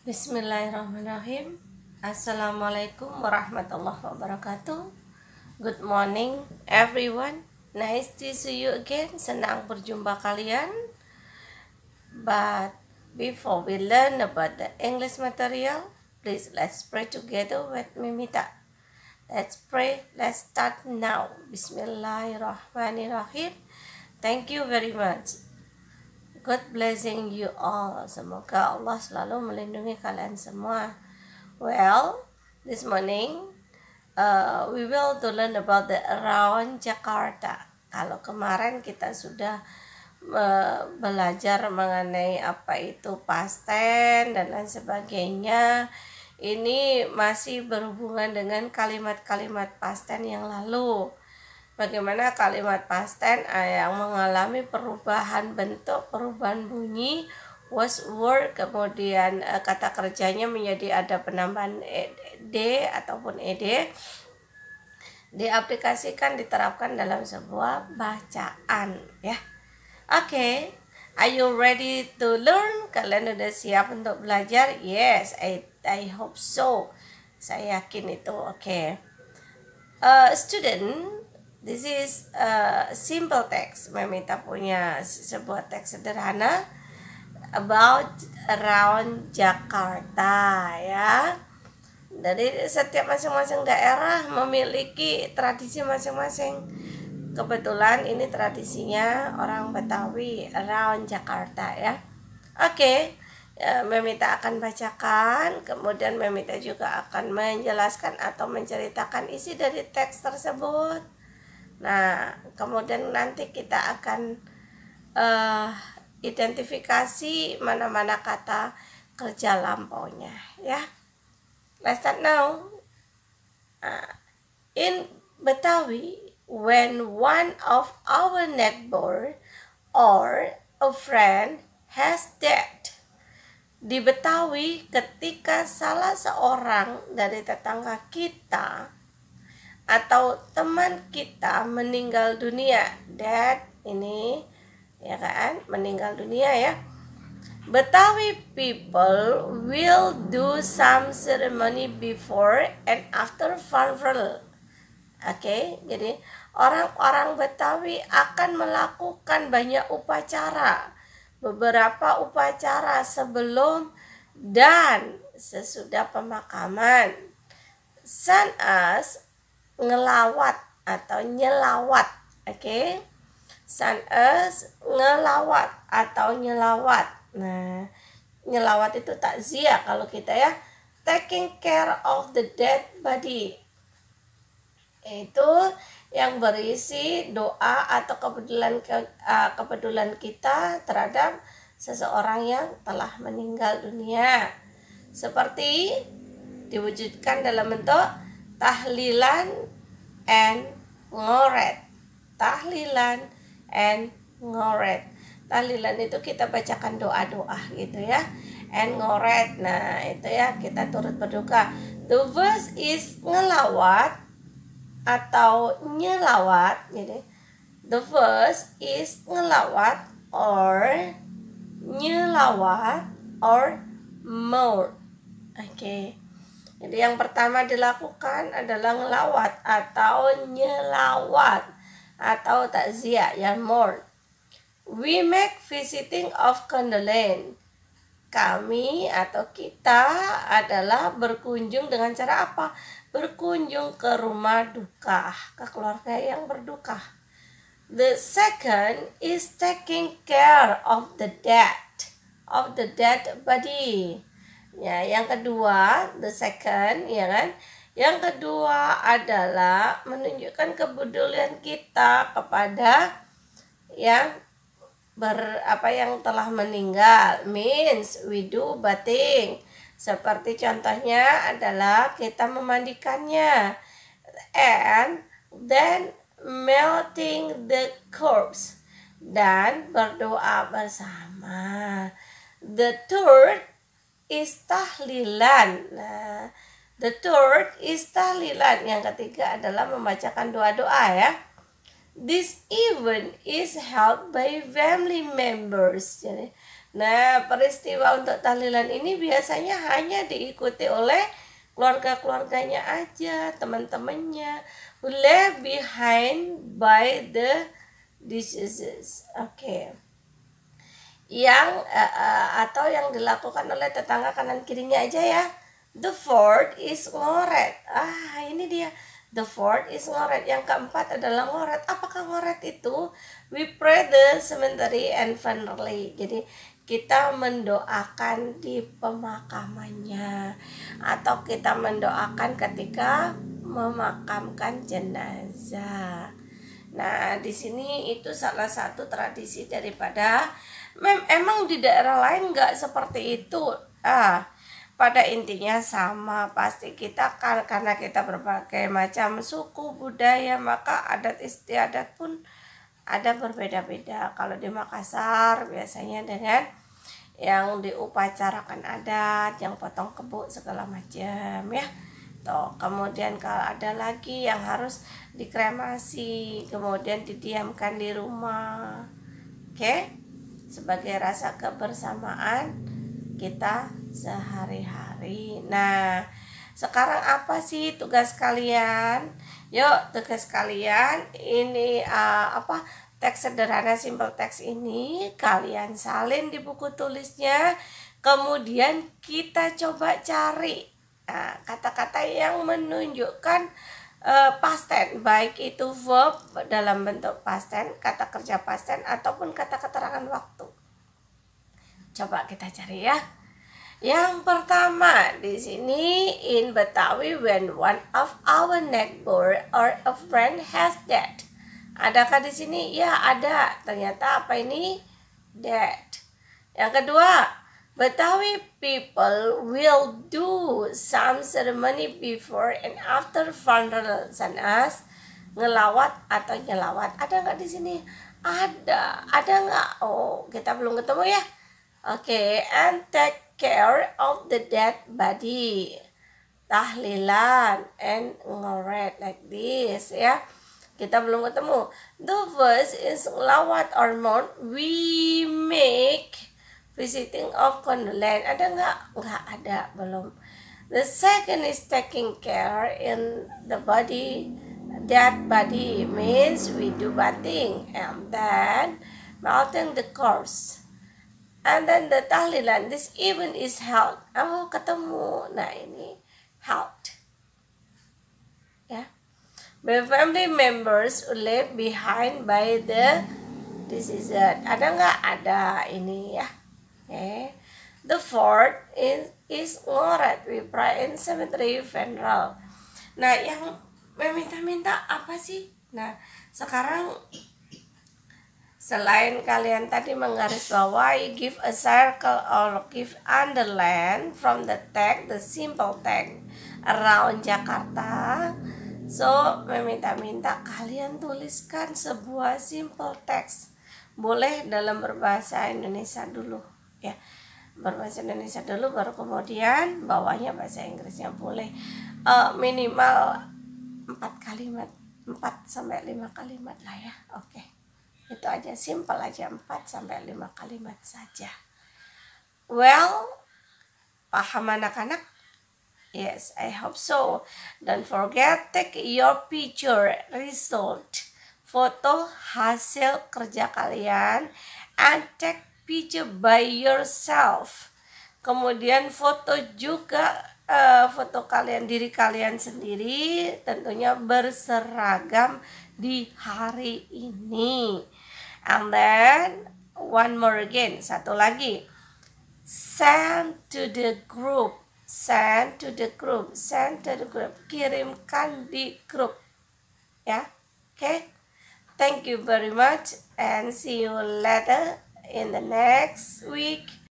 Bismillahirrahmanirrahim. Assalamualaikum warahmatullahi wabarakatuh. Good morning everyone. Nice to see you again. Senang berjumpa kalian. But before we learn about the English material, please let's pray together with Mimita. Let's pray. Let's start now. Bismillahirrahmanirrahim. Thank you very much. God blessing you all. Semoga Allah selalu melindungi kalian semua. Well, this morning we will to learn about the around Jakarta. Kalau kemarin kita sudah belajar mengenai apa itu past tense dan lain sebagainya. Ini masih berhubungan dengan kalimat-kalimat past tense yang lalu. Bagaimana kalimat past tense yang mengalami perubahan bentuk, perubahan bunyi, was, were, kemudian kata kerjanya menjadi ada penambahan ed ataupun ed, diaplikasikan, diterapkan dalam sebuah bacaan, ya. Oke, are you ready to learn? Kalian udah siap untuk belajar? Yes, I hope so. Saya yakin itu. Oke. Student, this is simple text. Memita punya sebuah teks sederhana about around Jakarta, ya. Dari setiap masing-masing daerah memiliki tradisi masing-masing. Kebetulan ini tradisinya orang Betawi around Jakarta, ya. Oke. Memita akan bacakan, kemudian Memita juga akan menjelaskan atau menceritakan isi dari teks tersebut. Nah, kemudian nanti kita akan identifikasi mana-mana kata kerja lampaunya, ya. Let's start now. In Betawi, when one of our neighbor or a friend has died. Di Betawi, ketika salah seorang dari tetangga kita atau teman kita meninggal dunia, dead ini ya kan, meninggal dunia, ya. Betawi people will do some ceremony before and after funeral. Oke, jadi orang-orang Betawi akan melakukan banyak upacara, beberapa upacara sebelum dan sesudah pemakaman. Sun us ngelawat atau nyelawat, oke? Sun us ngelawat atau nyelawat. Nah, nyelawat itu takziah kalau kita, ya. Taking care of the dead body. Itu yang berisi doa atau kepedulian kita terhadap seseorang yang telah meninggal dunia. Seperti diwujudkan dalam bentuk tahlilan and ngoret. Tahlilan and ngoret. Tahlilan itu kita bacakan doa-doa gitu, ya. And ngoret, nah itu, ya, kita turut berduka. The verse is ngelawat atau nyelawat, gitu. The verse is ngelawat or nyelawat or more. Oke. Jadi yang pertama dilakukan adalah ngelawat atau nyelawat atau takziah, ya, more. We make visiting of condolence. Kami atau kita adalah berkunjung dengan cara apa? Berkunjung ke rumah duka, ke keluarga yang berduka. The second is taking care of the dead body. Ya, yang kedua, the second, ya kan? Yang kedua adalah menunjukkan kepedulian kita kepada yang yang telah meninggal. Means we do bathing. Seperti contohnya adalah kita memandikannya. And then melting the corpse. Dan berdoa bersama. The third is tahlilan. Nah, the third is tahlilan. Yang ketiga adalah membacakan doa-doa, ya. This event is held by family members. Jadi, Nah, peristiwa untuk tahlilan ini biasanya hanya diikuti oleh keluarga-keluarganya aja, teman-temannya, who left behind by the diseases. Oke. Yang atau yang dilakukan oleh tetangga kanan kirinya aja ya. The fourth is ngoret. Ini dia. The fourth is ngoret. Yang keempat adalah ngoret. Apakah ngoret itu? We pray the cemetery and funerally. Jadi kita mendoakan di pemakamannya atau kita mendoakan ketika memakamkan jenazah. Nah, di sini itu salah satu tradisi daripada emang di daerah lain nggak seperti itu. Pada intinya sama, pasti kita karena kita berbagai macam suku budaya, maka adat istiadat pun ada berbeda-beda. Kalau di Makassar biasanya dengan yang diupacarakan adat, yang potong kebo segala macam ya. Kemudian kalau ada lagi yang harus dikremasi, kemudian didiamkan di rumah. Oke? Sebagai rasa kebersamaan kita sehari-hari. Nah, sekarang apa sih tugas kalian? Yuk, tugas kalian ini teks sederhana simple text ini kalian salin di buku tulisnya. Kemudian kita coba cari kata-kata yang menunjukkan past tense, baik itu verb dalam bentuk past tense, kata kerja past tense ataupun kata keterangan waktu. Coba kita cari ya. Yang pertama di sini, in Betawi, when one of our neighbor or a friend has died. Adakah di sini? Ya, ada. Ternyata apa ini? Dead. Yang kedua, Betawi people will do some ceremony before and after funeral, such as ngelawat atau nyelawat. Ada nggak di sini? Ada nggak? Oh, kita belum ketemu ya. Oke, and take care of the dead body. Tahlilan and ngoret like this ya. Kita belum ketemu. The first is ngelawat or mourn. We make visiting of condolence. Ada nggak? Nggak ada, belum. The second is taking care in the body. Dead body means we do bathing and then melting the corpse. And then the tahlilan, this event is held. Oh, ketemu. Nah, ini held. Ya. By family members who left behind by the deceased. Ada nggak? Ada ini ya. Okay. The fourth is ngoret. We pray in cemetery funeral. Nah, yang meminta-minta apa sih? Nah, sekarang selain kalian tadi menggarisbawahi, give a circle or give underline from the text, the simple text around Jakarta. So, meminta-minta kalian tuliskan sebuah simple text. Boleh dalam berbahasa Indonesia dulu ya. Berbahasa Indonesia dulu, baru kemudian bawahnya bahasa Inggrisnya. Boleh minimal 4 kalimat, 4 sampai 5 kalimat lah ya. Oke. Itu aja, simple aja, 4 sampai 5 kalimat saja. Well, paham anak-anak? Yes, I hope so. Don't forget, take your picture result, foto hasil kerja kalian, and take picture by yourself. Kemudian foto juga foto kalian, diri kalian sendiri, tentunya berseragam di hari ini. And then one more again, satu lagi, send to the group, kirimkan di grup ya. Okay, thank you very much and see you later in the next week.